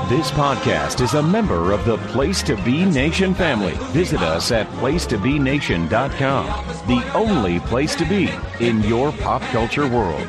This podcast is a member of the Place to Be Nation family. Visit us at placetobenation.com, the only place to be in your pop culture world.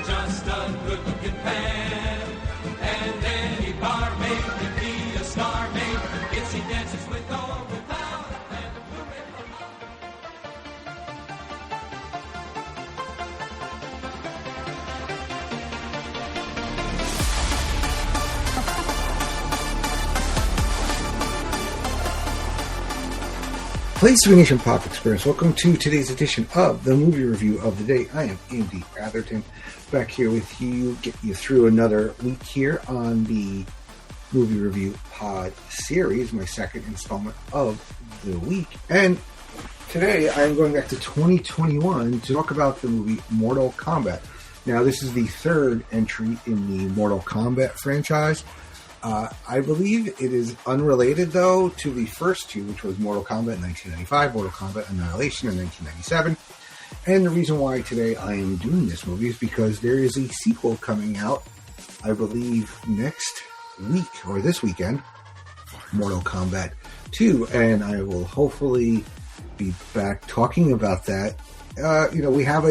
Place to Be Nation Pop Experience. Welcome to today's edition of the movie review of the day. I am Andy Atherton, back here with you, get you through another week here on the movie review pod series, my second installment of the week. And today I'm going back to 2021 to talk about the movie Mortal Kombat. Now, this is the third entry in the Mortal Kombat franchise. I believe it is unrelated, though, to the first two, which was Mortal Kombat in 1995, Mortal Kombat Annihilation in 1997. And the reason why today I am doing this movie is because there is a sequel coming out, I believe, next week, or this weekend, Mortal Kombat 2, and I will hopefully be back talking about that. We have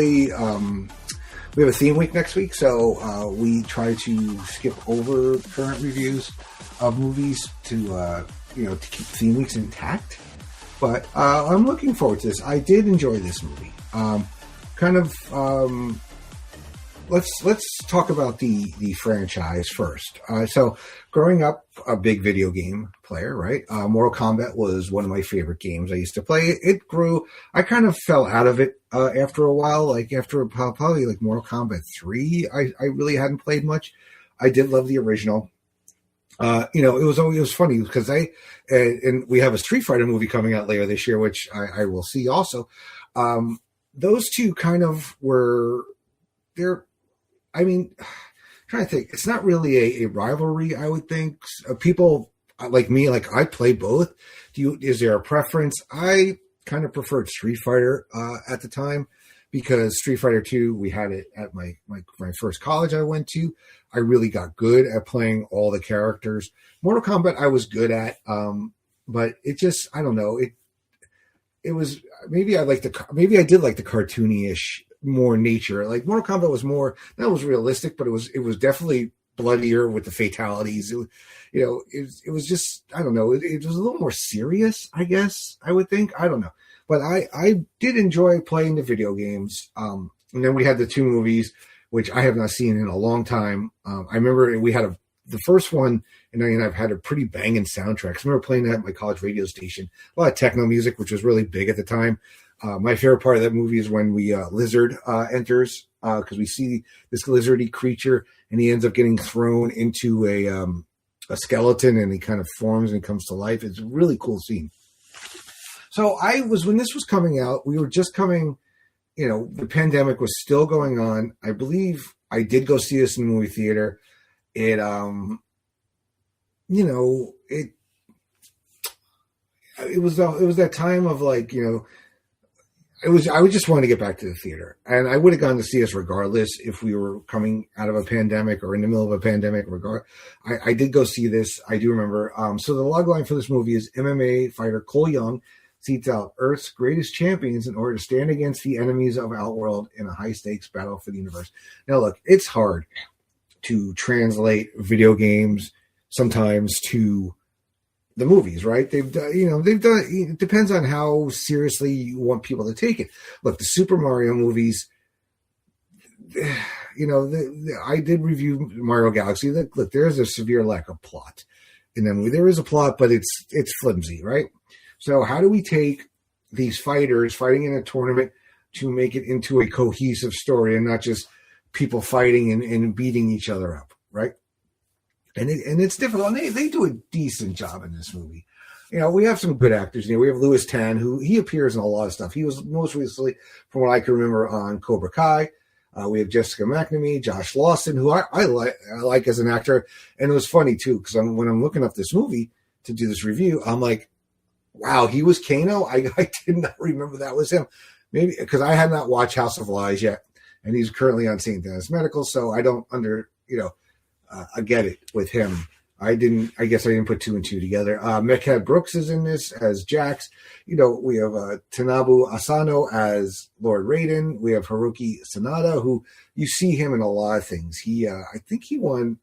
a theme week next week, so we try to skip over current reviews of movies to keep theme weeks intact. But I'm looking forward to this. I did enjoy this movie. Let's talk about the franchise first. So, growing up, a big video game player, right? Mortal Kombat was one of my favorite games I used to play. It grew. I kind of fell out of it after a while. Like after probably like Mortal Kombat 3, I really hadn't played much. I did love the original. It was funny because and we have a Street Fighter movie coming out later this year, which I will see also. Those two kind of were there. I mean, I'm trying to think. It's not really a rivalry, I would think. People like me, like I play both. Is there a preference? I kind of preferred Street Fighter at the time because Street Fighter 2, we had it at my first college I went to. I really got good at playing all the characters. Mortal Kombat I was good at, but it just, I don't know. It was, maybe I did like the cartoony-ish more nature. Like Mortal Kombat was more, that was realistic, but it was definitely bloodier with the fatalities. It was just, I don't know. It was a little more serious, I guess, I would think. I don't know. But I did enjoy playing the video games. And then we had the two movies, which I have not seen in a long time. I remember we had the first one, and I've had a pretty banging soundtrack. I remember playing that at my college radio station. A lot of techno music, which was really big at the time. My favorite part of that movie is when Lizard enters, because we see this lizardy creature, and he ends up getting thrown into a skeleton, and he kind of forms and comes to life. It's a really cool scene. So when this was coming out, we were just coming, the pandemic was still going on. I believe I did go see this in the movie theater. It was that time of like, I would just want to get back to the theater, and I would have gone to see us regardless if we were coming out of a pandemic or in the middle of a pandemic. I did go see this. I do remember. So the logline for this movie is MMA fighter Cole Young seeks out Earth's greatest champions in order to stand against the enemies of Outworld in a high-stakes battle for the universe. Now, look, it's hard to translate video games sometimes to the movies, right? They've done, it depends on how seriously you want people to take it. Look, the Super Mario movies, I did review Mario Galaxy. Look, there is a severe lack of plot in that movie. There is a plot, but it's flimsy, right? So how do we take these fighters fighting in a tournament to make it into a cohesive story and not just people fighting and beating each other up, right? And it's difficult. And they do a decent job in this movie. We have some good actors. We have Louis Tan, who he appears in a lot of stuff. He was most recently, from what I can remember, on Cobra Kai. We have Jessica McNamee, Josh Lawson, who I like as an actor. And it was funny, too, because when I'm looking up this movie to do this review, I'm like, wow, he was Kano? I did not remember that was him. Maybe because I had not watched House of Lies yet, and he's currently on St. Dennis Medical, so I don't I get it with him. I guess I didn't put two and two together. Mechad Brooks is in this as Jax. We have Tanabu Asano as Lord Raiden. We have Hiroyuki Sanada, who you see him in a lot of things. I think he won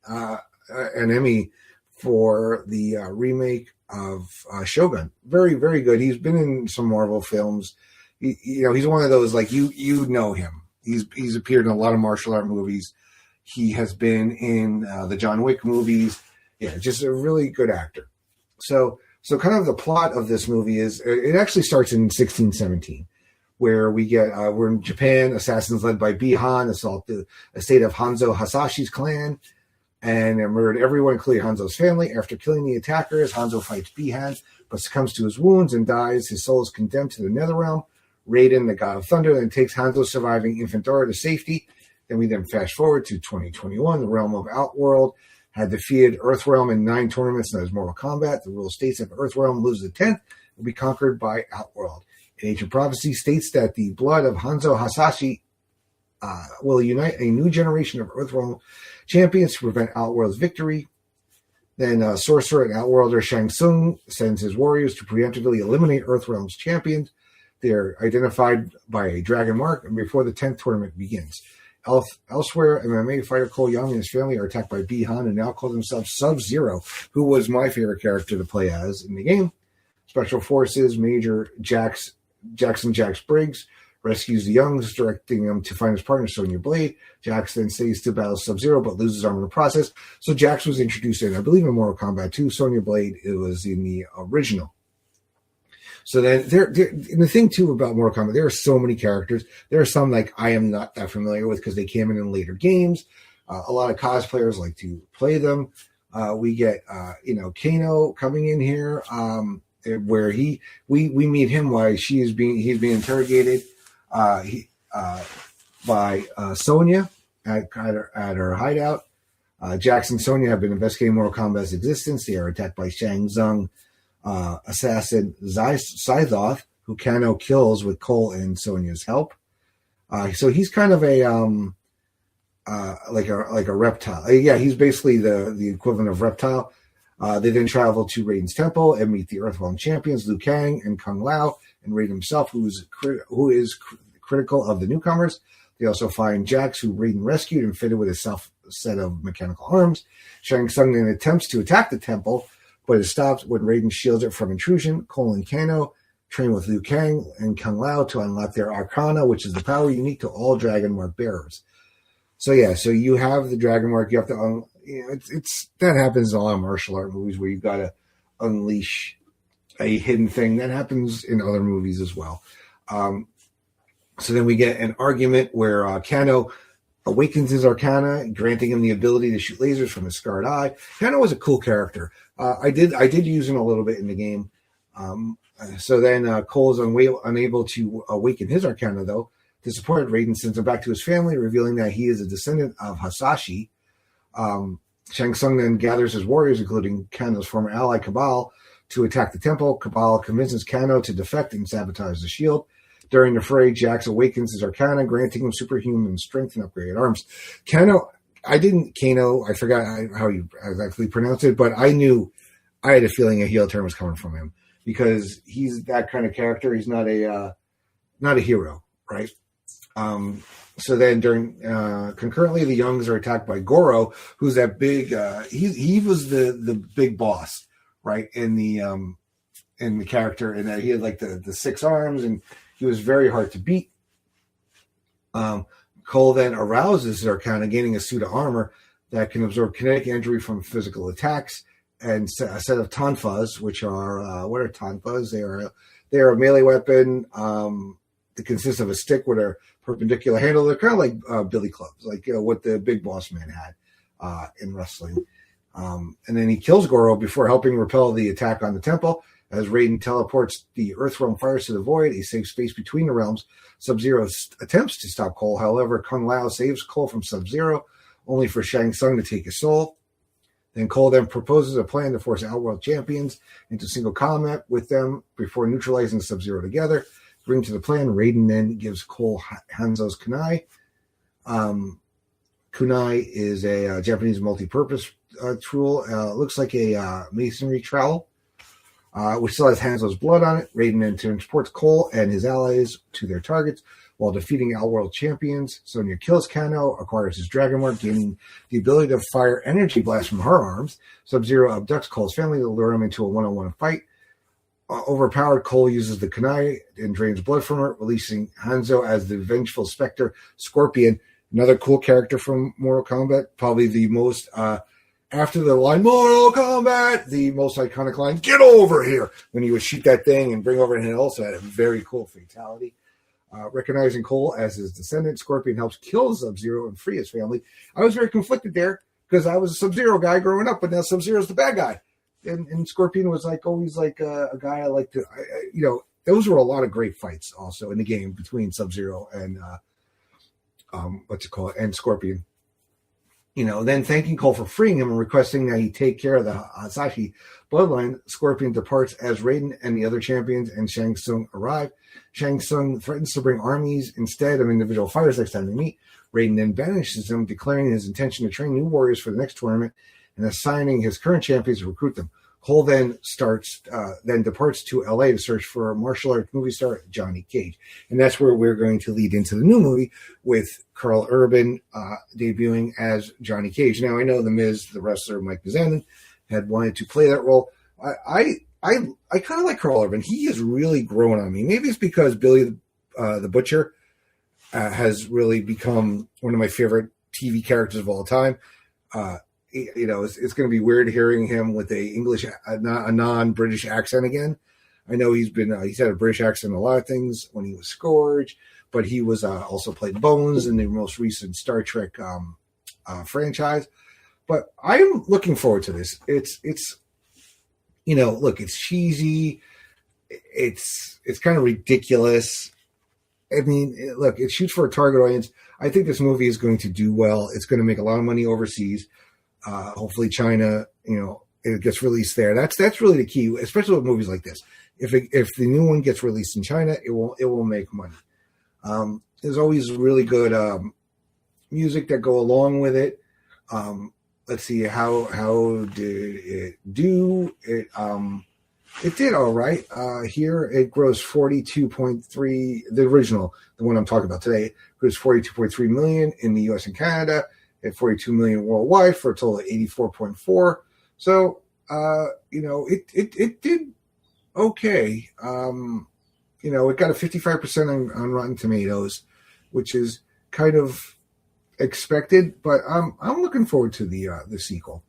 an Emmy for the remake of Shogun. Very, very good. He's been in some Marvel films. He's one of those, like, you know him. He's appeared in a lot of martial art movies. He has been in the John Wick movies. Yeah, just a really good actor. So kind of the plot of this movie is, it actually starts in 1617, where we're in Japan. Assassins led by Bihan assault the estate of Hanzo Hasashi's clan and murdered everyone, including Hanzo's family. After killing the attackers, Hanzo fights Bihan, but succumbs to his wounds and dies. His soul is condemned to the Netherrealm. Raiden, the god of thunder, then takes Hanzo's surviving infant daughter to safety. Then we fast forward to 2021. The realm of Outworld had defeated Earthrealm in 9 tournaments known as Mortal Kombat. The rule states if Earthrealm loses the 10th, will be conquered by Outworld. An ancient prophecy states that the blood of Hanzo Hasashi will unite a new generation of Earthrealm champions to prevent Outworld's victory. Then sorcerer and Outworlder Shang Tsung sends his warriors to preemptively eliminate Earthrealm's champions. They're identified by a dragon mark and before the 10th tournament begins. Elsewhere, MMA fighter Cole Young and his family are attacked by Bihan and now call themselves Sub-Zero, who was my favorite character to play as in the game. Special Forces Major Jackson Briggs rescues the Youngs, directing them to find his partner Sonya Blade. Jax then stays to battle Sub-Zero but loses arm in the process. So Jax was introduced in, I believe, in Mortal Kombat 2. Sonya Blade, it was in the original. So then, and the thing too about Mortal Kombat, there are so many characters. There are some like I am not that familiar with because they came in later games. A lot of cosplayers like to play them. We get Kano coming in here, where we meet him while he's being interrogated by Sonya at her hideout. Jax and Sonya have been investigating Mortal Kombat's existence. They are attacked by Shang Tsung assassin Scythoth, who Kano kills with Cole and Sonya's help. So he's kind of like a reptile. Yeah, he's basically the equivalent of reptile. They then travel to Raiden's temple and meet the Earthrealm champions Liu Kang and Kung Lao, and Raiden himself, who is critical of the newcomers. They also find Jax, who Raiden rescued and fitted with a set of mechanical arms. Shang Tsung then attempts to attack the temple, but is stopped when Raiden shields it from intrusion. Cole and Kano train with Liu Kang and Kung Lao to unlock their Arcana, which is the power unique to all Dragon Mark bearers. So you have the Dragon Mark. You have to, it's that happens in a lot of martial art movies where you've got to unleash a hidden thing. That happens in other movies as well. So then we get an argument where Kano awakens his Arcana, granting him the ability to shoot lasers from his scarred eye. Kano was a cool character. I did use him a little bit in the game. So then Cole is unable to awaken his Arcana, though. Disappointed, Raiden sends him back to his family, revealing that he is a descendant of Hasashi. Shang Tsung then gathers his warriors, including Kano's former ally Cabal, to attack the temple. Cabal convinces Kano to defect and sabotage the shield. During the fray, Jax awakens his Arcana, granting him superhuman strength and upgraded arms. Kano, I forgot how you exactly pronounce it, but I had a feeling a heel turn was coming from him because he's that kind of character. He's not a hero, right? So then concurrently, the Youngs are attacked by Goro, who's that big, he was the big boss, right? In the character, and that he had like the 6 arms and he was very hard to beat. Cole then arouses his Arcana, gaining a suit of armor that can absorb kinetic injury from physical attacks, and a set of tonfas, which are what are tonfas? They are a melee weapon that consists of a stick with a perpendicular handle. They're kind of like billy clubs, like what the Big Boss Man had in wrestling. And then he kills Goro before helping repel the attack on the temple. As Raiden teleports the Earthrealm fires to the void, a safe space between the realms. Sub-Zero attempts to stop Cole. However, Kung Lao saves Cole from Sub-Zero, only for Shang Tsung to take his soul. Then Cole proposes a plan to force Outworld champions into single combat with them before neutralizing Sub-Zero together. Bring to the plan, Raiden then gives Cole Hanzo's kunai. Kunai is a Japanese multi-purpose tool. Looks like a masonry trowel, which still has Hanzo's blood on it. Raiden then transports Cole and his allies to their targets while defeating All World champions. Sonya kills Kano, acquires his Dragon Mark, gaining the ability to fire energy blasts from her arms. Sub-Zero abducts Cole's family to lure him into a one-on-one fight. Overpowered, Cole uses the kunai and drains blood from her, releasing Hanzo as the vengeful specter Scorpion. Another cool character from Mortal Kombat, probably the most, after the line, Mortal Kombat, the most iconic line, get over here, when he would shoot that thing and bring over, and it also had a very cool fatality. Recognizing Cole as his descendant, Scorpion helps kill Sub-Zero and free his family. I was very conflicted there, because I was a Sub-Zero guy growing up, but now Sub-Zero's the bad guy. And Scorpion was like always like a guy I like to, those were a lot of great fights also in the game between Sub-Zero and, and Scorpion. Then thanking Cole for freeing him and requesting that he take care of the Hasashi bloodline, Scorpion departs as Raiden and the other champions and Shang Tsung arrive. Shang Tsung threatens to bring armies instead of individual fighters next time they meet. Raiden then banishes him, declaring his intention to train new warriors for the next tournament and assigning his current champions to recruit them. Cole then departs to LA to search for martial arts movie star Johnny Cage. And that's where we're going to lead into the new movie with Karl Urban debuting as Johnny Cage. Now, I know The Miz, the wrestler Mike Mizanin, had wanted to play that role. I kind of like Karl Urban. He has really grown on me. Maybe it's because Billy the Butcher has really become one of my favorite TV characters of all time. It's going to be weird hearing him with a non-British accent again. I know he's had a British accent in a lot of things when he was Scourge, but he was also played Bones in the most recent Star Trek franchise. But I'm looking forward to this. It's cheesy. It's kind of ridiculous. I mean, look, it shoots for a target audience. I think this movie is going to do well. It's going to make a lot of money overseas. Hopefully China, it gets released there. That's really the key, especially with movies like this. If the new one gets released in China, it will make money. There's always really good music that go along with it. Let's see, how did it do? It did all right. Here it grossed 42.3. The original, the one I'm talking about today, grossed 42.3 million in the U.S. and Canada, at 42 million worldwide for a total of 84.4. So, it did okay. It got a 55% on Rotten Tomatoes, which is kind of expected, but I'm looking forward to the sequel.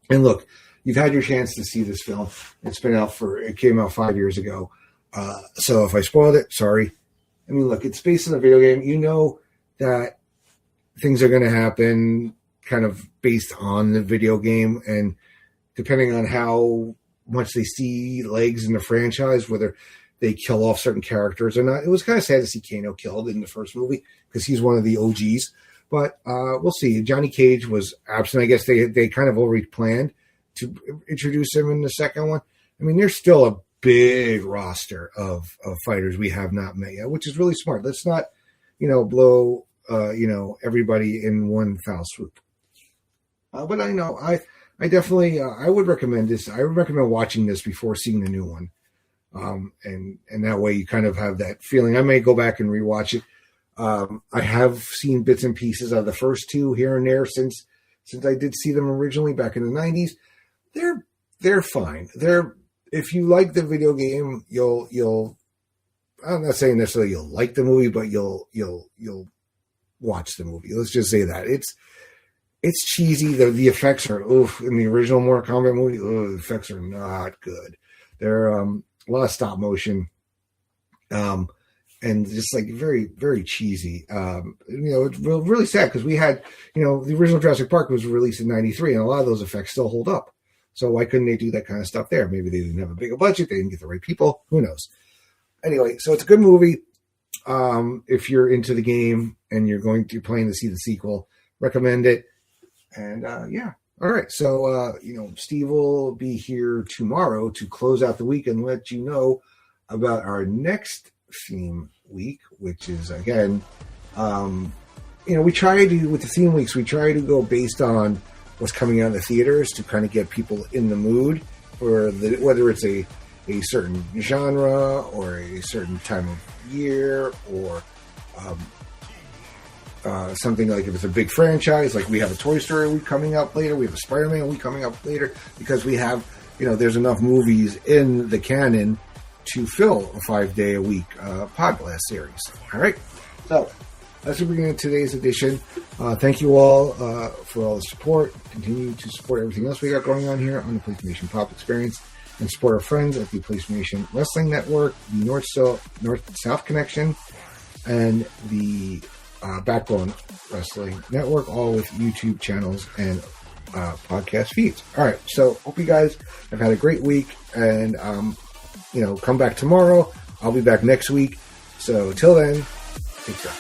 And look, you've had your chance to see this film. It came out 5 years ago. So if I spoiled it, sorry. I mean, look, it's based on a video game. You know that things are going to happen kind of based on the video game, and depending on how much they see legs in the franchise, whether they kill off certain characters or not. It was kind of sad to see Kano killed in the first movie because he's one of the OGs, but we'll see. Johnny Cage was absent. I guess they kind of already planned to introduce him in the second one. I mean, there's still a big roster of fighters we have not met yet, which is really smart. Let's not, blow everybody in one foul swoop. But I definitely, I would recommend this. I would recommend watching this before seeing the new one. And that way you kind of have that feeling. I may go back and rewatch it. I have seen bits and pieces of the first two here and there since I did see them originally back in the 90s. They're fine. If you like the video game, you'll I'm not saying necessarily you'll like the movie, but you'll watch the movie. Let's just say that it's cheesy. The effects are in the original Mortal Kombat movie. The effects are not good. They're a lot of stop motion, and just like very, very cheesy. It's really sad because we had the original Jurassic Park was released in '93, and a lot of those effects still hold up. So why couldn't they do that kind of stuff there? Maybe they didn't have a bigger budget. They didn't get the right people. Who knows? Anyway, so it's a good movie. If you're into the game and you're planning to see the sequel, recommend it. And yeah. All right. So, Steve will be here tomorrow to close out the week and let you know about our next theme week, which is, again, we try to, with the theme weeks, we try to go based on what's coming out in the theaters to kind of get people in the mood for whether it's a certain genre or a certain time of year or something like if it's a big franchise, like we have a Toy Story week coming up later, we have a Spider-Man week coming up later, because we have, there's enough movies in the canon to fill a 5-day-a-week podcast series. All right, so that's what we're going to today's edition. Thank you all for all the support. Continue to support everything else we got going on here on the PlayStation Nation Pop Experience, and support our friends at the PlayStation Nation Wrestling Network, the North-South Connection, and the Backbone Wrestling Network, all with YouTube channels and podcast feeds. All right, so hope you guys have had a great week, and come back tomorrow. I'll be back next week. So till then, take care.